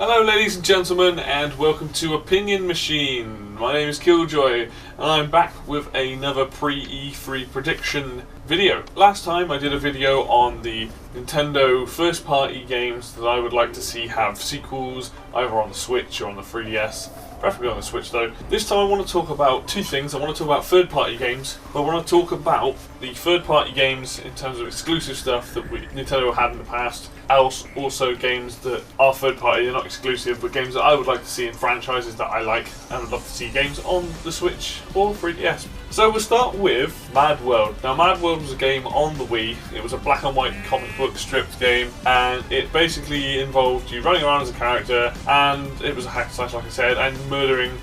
Hello ladies and gentlemen, and welcome to Opinion Machine. My name is Killjoy and I'm back with another pre-E3 prediction video. Last time I did a video on the Nintendo first party games that I would like to see have sequels either on the Switch or on the 3DS. Preferably on the Switch though. This time I want to talk about two things. I want to talk about third party games. I want to talk about the third party games in terms of exclusive stuff that Nintendo had in the past. Also games that are third party, they're not exclusive, but games that I would like to see in franchises that I like, and would love to see games on the Switch or 3DS. So we'll start with Mad World. Now Mad World was a game on the Wii. It was a black and white comic book stripped game, and it basically involved you running around as a character, and it was a hack and slash like I said, and murdering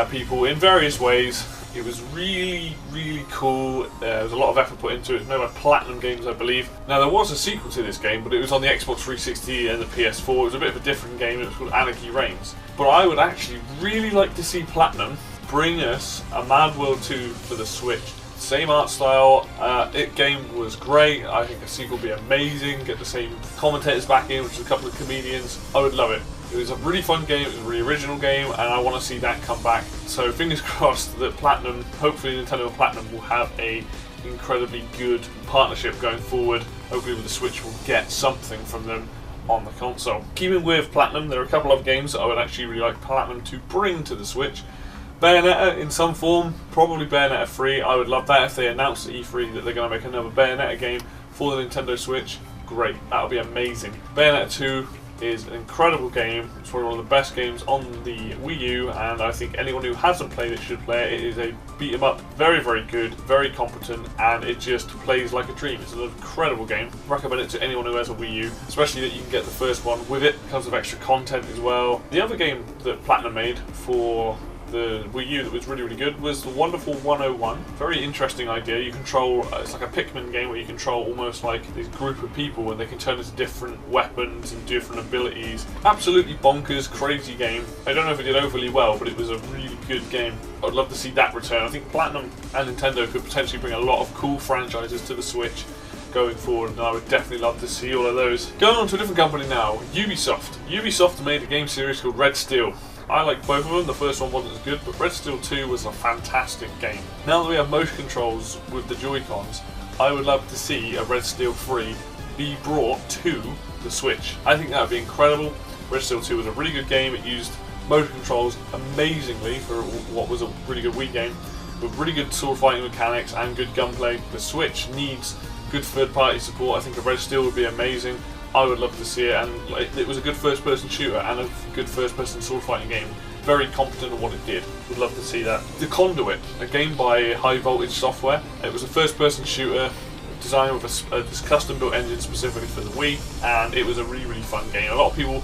people in various ways. It was really cool. There was a lot of effort put into it. It was made by Platinum Games, I believe. Now there was a sequel to this game, but it was on the Xbox 360 and the PS4. It was a bit of a different game. It was called Anarchy Reigns. But I would actually really like to see Platinum bring us a Mad World 2 for the Switch. Same art style. Game was great. I think a sequel would be amazing. Get the same commentators back in, which is a couple of comedians. I would love it. It was a really fun game, it was a really original game, and I want to see that come back. So fingers crossed that Platinum, hopefully Nintendo and Platinum will have a incredibly good partnership going forward. Hopefully with the Switch we'll get something from them on the console. Keeping with Platinum, there are a couple of games that I would actually really like Platinum to bring to the Switch. Bayonetta in some form, probably Bayonetta 3. I would love that if they announced at E3 that they're going to make another Bayonetta game for the Nintendo Switch. Great, that would be amazing. Bayonetta 2 is an incredible game. It's probably one of the best games on the Wii U, and I think anyone who hasn't played it should play it. It is a beat 'em up, very good, very competent, and it just plays like a dream. It's an incredible game. Recommend it to anyone who has a Wii U, especially that you can get the first one with it. It comes with extra content as well. The other game that Platinum made for the Wii U that was really good was the Wonderful 101. Very interesting idea. You control, it's like a Pikmin game where you control almost like this group of people and they can turn into different weapons and different abilities. Absolutely bonkers, crazy game. I don't know if it did overly well, but it was a really good game. I would love to see that return. I think Platinum and Nintendo could potentially bring a lot of cool franchises to the Switch going forward, and I would definitely love to see all of those. Going on to a different company now, Ubisoft. Ubisoft made a game series called Red Steel. I like both of them. The first one wasn't as good, but Red Steel 2 was a fantastic game. Now that we have motion controls with the Joy-Cons, I would love to see a Red Steel 3 be brought to the Switch. I think that would be incredible. Red Steel 2 was a really good game. It used motion controls amazingly for what was a really good Wii game, with really good sword fighting mechanics and good gunplay. The Switch needs good third-party support. I think a Red Steel would be amazing. I would love to see it, and it was a good first-person shooter and a good first-person sword-fighting game. Very competent at what it did. Would love to see that. The Conduit, a game by High Voltage Software. It was a first-person shooter designed with this custom-built engine specifically for the Wii, and it was a really fun game. A lot of people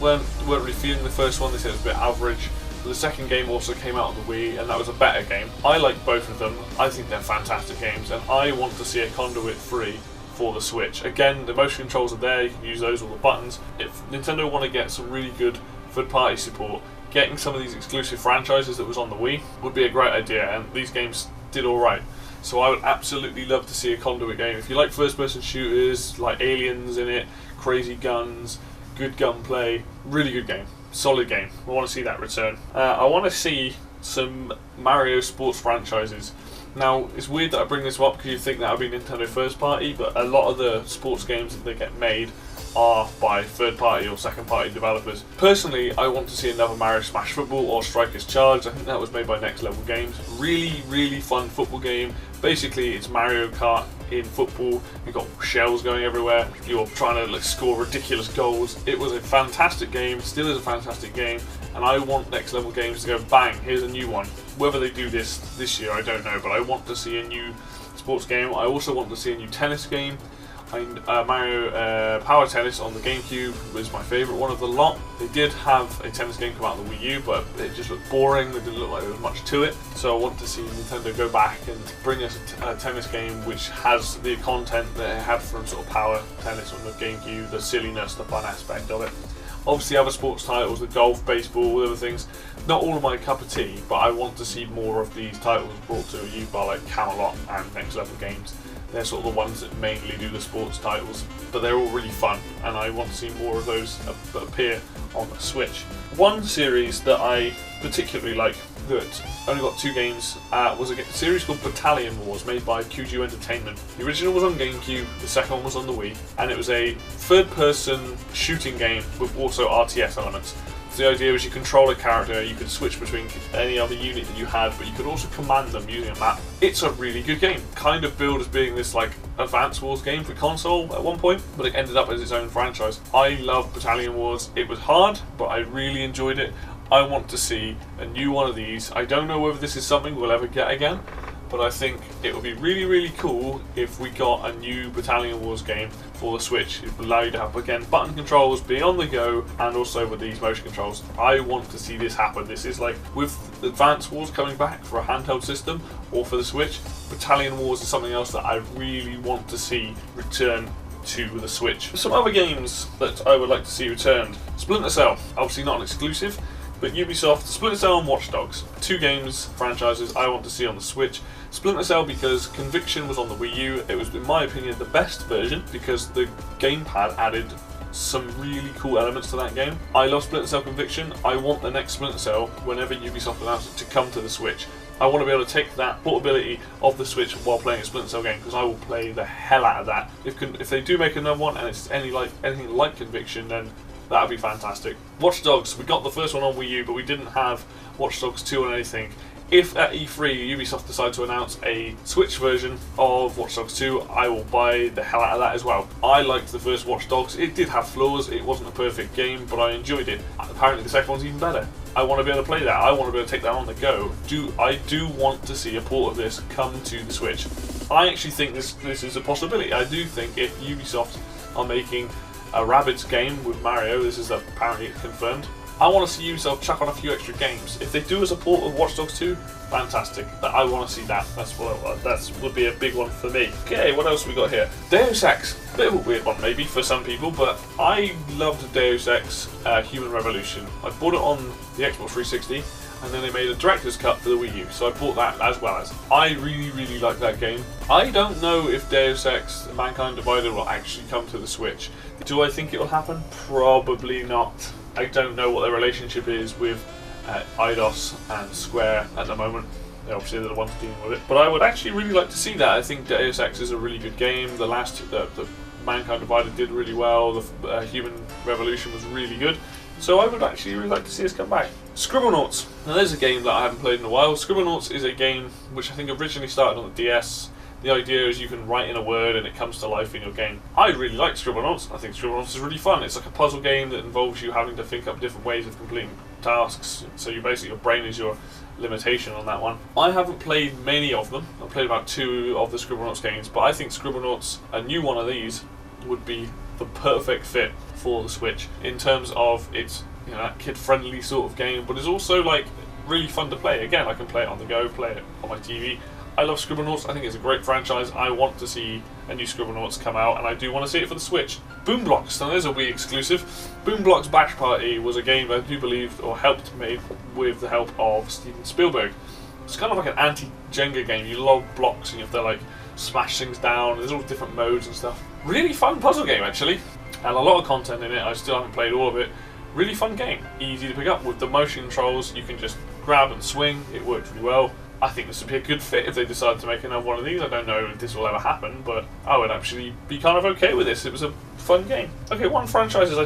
weren't really feeling the first one. They said it was a bit average. But the second game also came out on the Wii, and that was a better game. I like both of them. I think they're fantastic games, and I want to see a Conduit 3 for the Switch. Again, the motion controls are there, you can use those with the buttons. If Nintendo want to get some really good third-party support, getting some of these exclusive franchises that was on the Wii would be a great idea, and these games did alright. So I would absolutely love to see a Conduit game. If you like first-person shooters, like aliens in it, crazy guns, good gunplay, really good game. Solid game. I want to see that return. I want to see some Mario sports franchises. Now, it's weird that I bring this up because you think that would be Nintendo first party, but a lot of the sports games that they get made are by third party or second party developers. Personally, I want to see another Mario Smash Football or Strikers Charge. I think that was made by Next Level Games. Really fun football game. Basically, it's Mario Kart in football. You've got shells going everywhere. You're trying to score ridiculous goals. It was a fantastic game, still is a fantastic game, and I want Next Level Games to go, bang, here's a new one. Whether they do this year, I don't know, but I want to see a new sports game. I also want to see a new tennis game. Mario Power Tennis on the GameCube was my favourite one of the lot. They did have a tennis game come out on the Wii U, but it just looked boring. It didn't look like there was much to it. So I want to see Nintendo go back and bring us a tennis game which has the content that it had from sort of Power Tennis on the GameCube, the silliness, the fun aspect of it. Obviously other sports titles, the golf, baseball, other things, not all of my cup of tea, but I want to see more of these titles brought to you by like Camelot and Next Level Games. They're sort of the ones that mainly do the sports titles, but they're all really fun, and I want to see more of those appear on the Switch. One series that I particularly like that only got 2 games was a series called Battalion Wars, made by Killjoy Entertainment. The original was on GameCube, the second one was on the Wii, and it was a third-person shooting game with also RTS elements. So the idea was you control a character, you could switch between any other unit that you had, but you could also command them using a map. It's a really good game. Kind of billed as being this like Advance Wars game for console at one point, but it ended up as its own franchise. I love Battalion Wars. It was hard, but I really enjoyed it. I want to see a new one of these. I don't know whether this is something we'll ever get again, but I think it would be really, really cool if we got a new Battalion Wars game for the Switch. It would allow you to have, again, button controls, be on the go, and also with these motion controls. I want to see this happen. This is like, with Advance Wars coming back for a handheld system, or for the Switch, Battalion Wars is something else that I really want to see return to the Switch. Some other games that I would like to see returned. Splinter Cell, obviously not an exclusive, but Ubisoft, Splinter Cell and Watch Dogs. 2 games, franchises I want to see on the Switch. Splinter Cell because Conviction was on the Wii U. It was, in my opinion, the best version because the gamepad added some really cool elements to that game. I love Splinter Cell Conviction. I want the next Splinter Cell, whenever Ubisoft announces it, to come to the Switch. I want to be able to take that portability of the Switch while playing a Splinter Cell game, because I will play the hell out of that. If they do make another one and it's anything like Conviction, then that would be fantastic. Watch Dogs, we got the first one on Wii U, but we didn't have Watch Dogs 2 or anything. If at E3 Ubisoft decide to announce a Switch version of Watch Dogs 2, I will buy the hell out of that as well. I liked the first Watch Dogs. It did have flaws, it wasn't a perfect game, but I enjoyed it. Apparently the second one's even better. I want to be able to play that. I want to be able to take that on the go. I do want to see a port of this come to the Switch. I actually think this is a possibility. I do think if Ubisoft are making a Rabbids game with Mario, this is apparently confirmed, I want to see Ubisoft chuck on a few extra games. If they do a support of Watch Dogs 2, fantastic. I want to see that. That would be a big one for me. Okay, what else we got here? Deus Ex. Bit of a weird one maybe for some people, but I loved Deus Ex Human Revolution. I bought it on the Xbox 360, and then they made a director's cut for the Wii U, so I bought that as well as. I really, really like that game. I don't know if Deus Ex Mankind Divided will actually come to the Switch. Do I think it will happen? Probably not. I don't know what their relationship is with Eidos and Square at the moment. They're obviously the ones dealing with it. But I would actually really like to see that. I think Deus Ex is a really good game. The Mankind Divided did really well. The Human Revolution was really good. So I would actually really like to see us come back. Scribblenauts. Now there's a game that I haven't played in a while. Scribblenauts is a game which I think originally started on the DS. The idea is you can write in a word and it comes to life in your game. I really like Scribblenauts. I think Scribblenauts is really fun. It's like a puzzle game that involves you having to think up different ways of completing tasks. So you basically, your brain is your limitation on that one. I haven't played many of them. I've played about 2 of the Scribblenauts games, but I think Scribblenauts, a new one of these, would be the perfect fit for the Switch in terms of its, that kid-friendly sort of game, but it's also like really fun to play. Again, I can play it on the go, play it on my TV. I love Scribblenauts. I think it's a great franchise. I want to see a new Scribblenauts come out, and I do want to see it for the Switch. Boom Blocks. Now there's a Wii exclusive. Boom Blocks Batch Party was a game I do believe, or helped made with the help of Steven Spielberg. It's kind of like an anti-Jenga game. You load blocks and you have to like smash things down. There's all different modes and stuff. Really fun puzzle game actually, and a lot of content in it. I still haven't played all of it. Really fun game. Easy to pick up with the motion controls. You can just grab and swing. It works really well. I think this would be a good fit if they decide to make another one of these. I don't know if this will ever happen, but I would actually be kind of okay with this. It was a fun game. Okay, one franchise I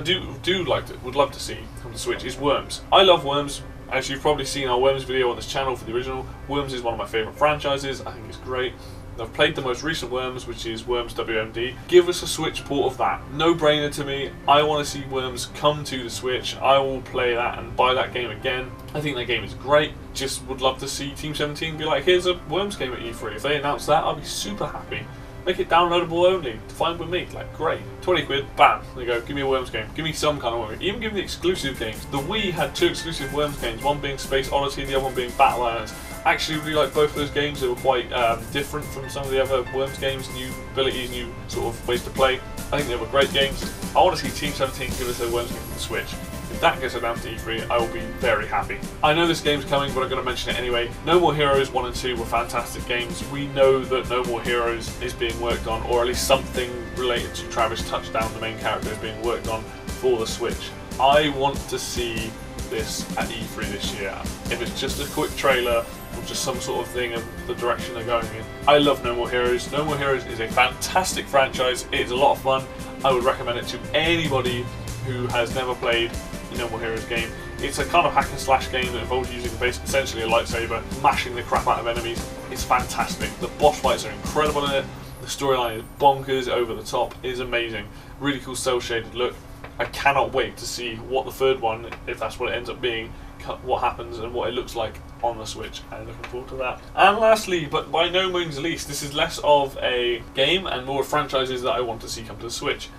would love to see come to Switch is Worms. I love Worms. As you've probably seen our Worms video on this channel for the original, Worms is one of my favourite franchises. I think it's great. I've played the most recent Worms, which is Worms WMD. Give us a Switch port of that. No brainer to me. I want to see Worms come to the Switch. I will play that and buy that game again. I think that game is great. Just would love to see Team 17 be like, here's a Worms game at E3. If they announce that, I'll be super happy. Make it downloadable only. Fine with me. Like, great. 20 quid, bam. There you go. Give me a Worms game. Give me some kind of Worms. Even give me the exclusive games. The Wii had 2 exclusive Worms games. One being Space Odyssey, the other one being Battle Islands. I actually really like both of those games. They were quite different from some of the other Worms games. New abilities, new sort of ways to play. I think they were great games. I want to see Team 17 give us their Worms game for the Switch. If that gets announced at E3, I will be very happy. I know this game's coming, but I'm going to mention it anyway. No More Heroes 1 and 2 were fantastic games. We know that No More Heroes is being worked on, or at least something related to Travis Touchdown, the main character, is being worked on for the Switch. I want to see this at E3 this year. If it's just a quick trailer or just some sort of thing of the direction they're going in. I love No More Heroes. No More Heroes is a fantastic franchise. It is a lot of fun. I would recommend it to anybody who has never played the No More Heroes game. It's a kind of hack and slash game that involves using essentially a lightsaber, mashing the crap out of enemies. It's fantastic. The boss fights are incredible in it. The storyline is bonkers, over the top. It is amazing. Really cool cel shaded look. I cannot wait to see what the third one, if that's what it ends up being, what happens and what it looks like on the Switch. I'm looking forward to that. And lastly, but by no means least, this is less of a game and more franchises that I want to see come to the Switch.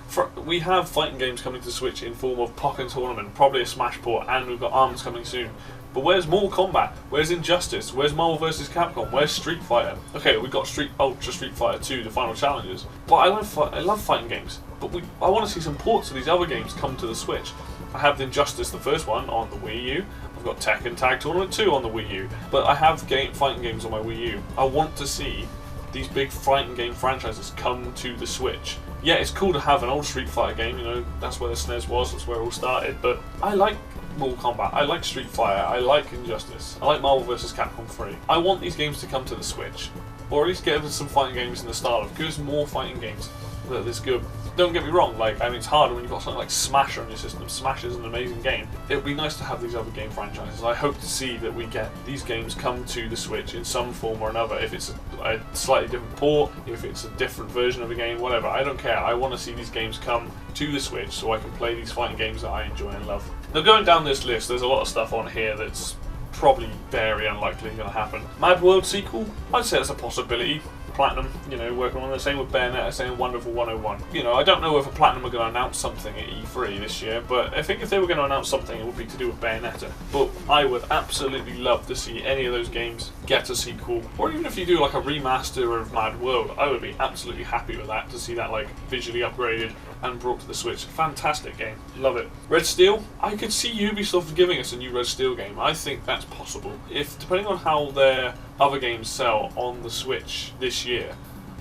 We have fighting games coming to the Switch in form of Pokken Tournament, probably a Smash port, and we've got ARMS coming soon. But where's Mortal Kombat? Where's Injustice? Where's Marvel vs. Capcom? Where's Street Fighter? Okay, we've got Ultra Street Fighter 2, the final challenges. But I love fighting games. But I want to see some ports of these other games come to the Switch. I have Injustice, the first one, on the Wii U. I've got Tekken Tag Tournament 2 on the Wii U. But I have fighting games on my Wii U. I want to see these big fighting game franchises come to the Switch. Yeah, it's cool to have an old Street Fighter game, you know, that's where the SNES was, that's where it all started. But I like Mortal Kombat, I like Street Fighter, I like Injustice, I like Marvel vs. Capcom 3. I want these games to come to the Switch. Or at least get us some fighting games in the style of, give us more fighting games that is good. Don't get me wrong, it's hard when you've got something like Smash on your system. Smash is an amazing game. It would be nice to have these other game franchises. I hope to see that we get these games come to the Switch in some form or another. If it's a slightly different port, if it's a different version of a game, whatever, I don't care. I want to see these games come to the Switch so I can play these fighting games that I enjoy and love. Now, going down this list, there's a lot of stuff on here that's probably very unlikely going to happen. Mad World sequel? I'd say that's a possibility. Platinum, working on the same with Bayonetta, same with Wonderful 101. I don't know if Platinum are going to announce something at E3 this year, but I think if they were going to announce something, it would be to do with Bayonetta. But I would absolutely love to see any of those games get a sequel, or even if you do like a remaster of Mad World, I would be absolutely happy with that, to see that visually upgraded and brought to the Switch. Fantastic game, love it. Red Steel, I could see Ubisoft giving us a new Red Steel game. I think that's possible. If, depending on how their other games sell on the Switch this year,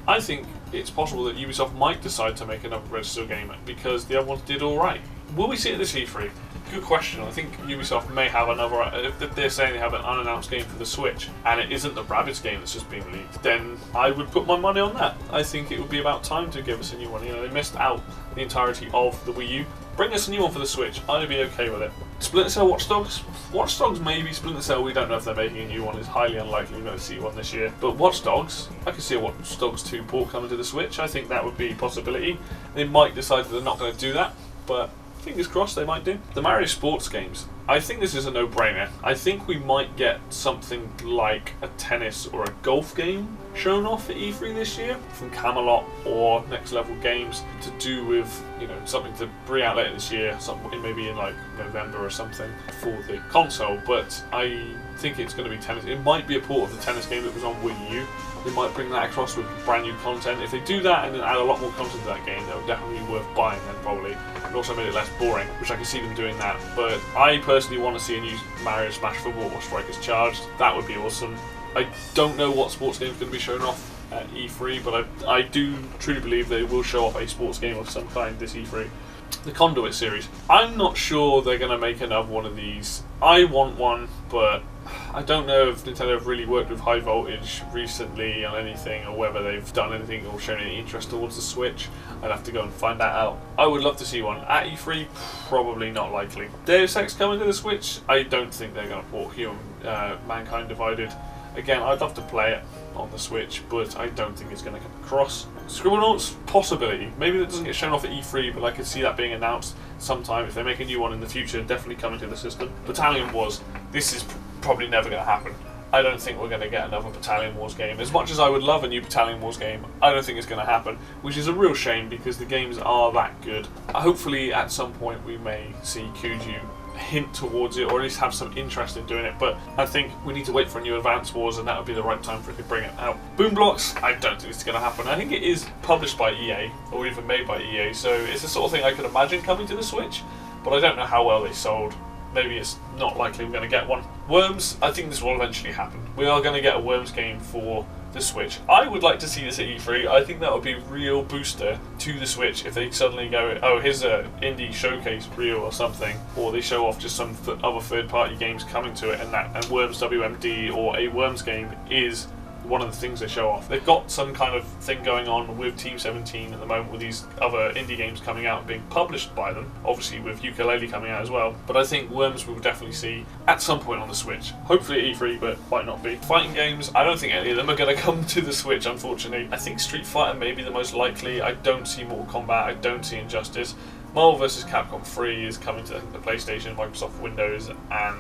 I think it's possible that Ubisoft might decide to make another Red Steel game because the other ones did alright. Will we see it at this E3? Good question. I think Ubisoft may have another, if they're saying they have an unannounced game for the Switch and it isn't the Rabbids game that's just been leaked, then I would put my money on that. I think it would be about time to give us a new one. They missed out the entirety of the Wii U. Bring us a new one for the Switch, I'd be okay with it. Splinter Cell Watch Dogs? Watch Dogs maybe, Splinter Cell we don't know if they're making a new one, it's highly unlikely we're going to see one this year. But Watch Dogs, I could see a Watch Dogs 2 port coming to the Switch, I think that would be a possibility. They might decide that they're not going to do that, but fingers crossed they might do. The Mario Sports games, I think this is a no-brainer. I think we might get something like a tennis or a golf game shown off at E3 this year from Camelot or Next Level Games to do with, something to bring out later this year, maybe in November or something for the console, but I think it's going to be tennis. It might be a port of the tennis game that was on Wii U. They might bring that across with brand new content. If they do that and then add a lot more content to that game, that would definitely be worth buying then probably. And also made it less boring, which I can see them doing that. But I personally want to see a new Mario Smash Football or Strikers Charged. That would be awesome. I don't know what sports game is going to be shown off at E3, but I do truly believe they will show off a sports game of some kind this E3. The Conduit series. I'm not sure they're going to make another one of these. I want one, but I don't know if Nintendo have really worked with High Voltage recently on anything, or whether they've done anything or shown any interest towards the Switch. I'd have to go and find that out. I would love to see one. At E3, probably not likely. Deus Ex coming to the Switch? I don't think they're going to port Mankind Divided. Again, I'd love to play it on the Switch, but I don't think it's going to come across. Scribblenauts, possibility. Maybe that doesn't get shown off at E3, but I could see that being announced sometime. If they make a new one in the future, definitely coming to the system. Battalion Wars, this is probably never going to happen. I don't think we're going to get another Battalion Wars game. As much as I would love a new Battalion Wars game, I don't think it's going to happen, which is a real shame because the games are that good. Hopefully at some point we may see Killjoy hint towards it, or at least have some interest in doing it, but I think we need to wait for a new Advance Wars, and that would be the right time for it to bring it out. Boom Blocks, I don't think it's going to happen. I think it is published by EA, or even made by EA, so it's the sort of thing I could imagine coming to the Switch, but I don't know how well they sold. Maybe it's not likely we're going to get one. Worms, I think this will eventually happen. We are going to get a Worms game for the Switch. I would like to see this at E3. I think that would be a real booster to the Switch if they suddenly go, oh, here's a indie showcase reel or something, or they show off just some other third-party games coming to it, and Worms WMD or a Worms game is one of the things they show off. They've got some kind of thing going on with Team 17 at the moment with these other indie games coming out and being published by them, obviously with Yooka-Laylee coming out as well. But I think Worms we will definitely see at some point on the Switch. Hopefully at E3, but might not be. Fighting games, I don't think any of them are going to come to the Switch, unfortunately. I think Street Fighter may be the most likely. I don't see Mortal Kombat, I don't see Injustice. Marvel vs. Capcom 3 is coming to the PlayStation, Microsoft Windows, and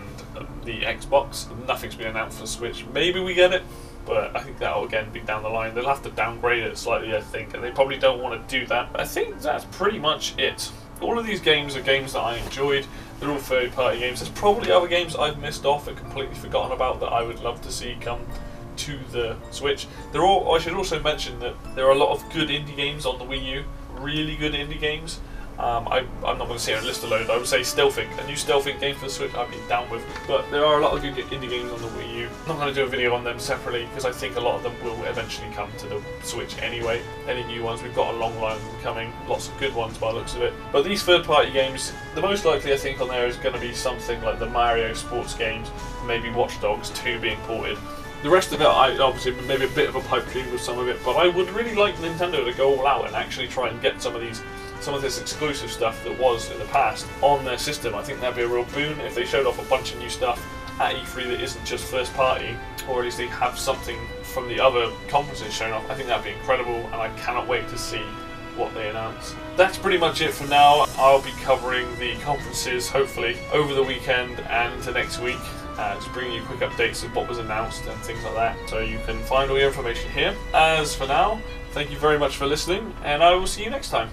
the Xbox. Nothing's been announced for the Switch. Maybe we get it, but I think that'll again be down the line. They'll have to downgrade it slightly, I think, and they probably don't want to do that. But I think that's pretty much it. All of these games are games that I enjoyed. They're all third-party games. There's probably other games I've missed off and completely forgotten about that I would love to see come to the Switch. I should also mention that there are a lot of good indie games on the Wii U, really good indie games. I'm not going to say a list alone. I would say Stealthing, a new Stealthing game for the Switch I've been down with. But there are a lot of good indie games on the Wii U. I'm not going to do a video on them separately because I think a lot of them will eventually come to the Switch anyway. Any new ones, we've got a long line of them coming. Lots of good ones by the looks of it. But these third-party games, the most likely I think on there is going to be something like the Mario sports games, maybe Watch Dogs 2 being ported. The rest of it, I obviously maybe a bit of a pipe dream with some of it, but I would really like Nintendo to go all out and actually try and get some of this exclusive stuff that was in the past on their system. I think that'd be a real boon if they showed off a bunch of new stuff at E3 that isn't just first party, or at least they have something from the other conferences shown off. I think that'd be incredible, and I cannot wait to see what they announce. That's pretty much it for now. I'll be covering the conferences hopefully over the weekend and into next week. Just bringing you quick updates of what was announced and things like that, so you can find all your information here. As for now, thank you very much for listening, and I will see you next time.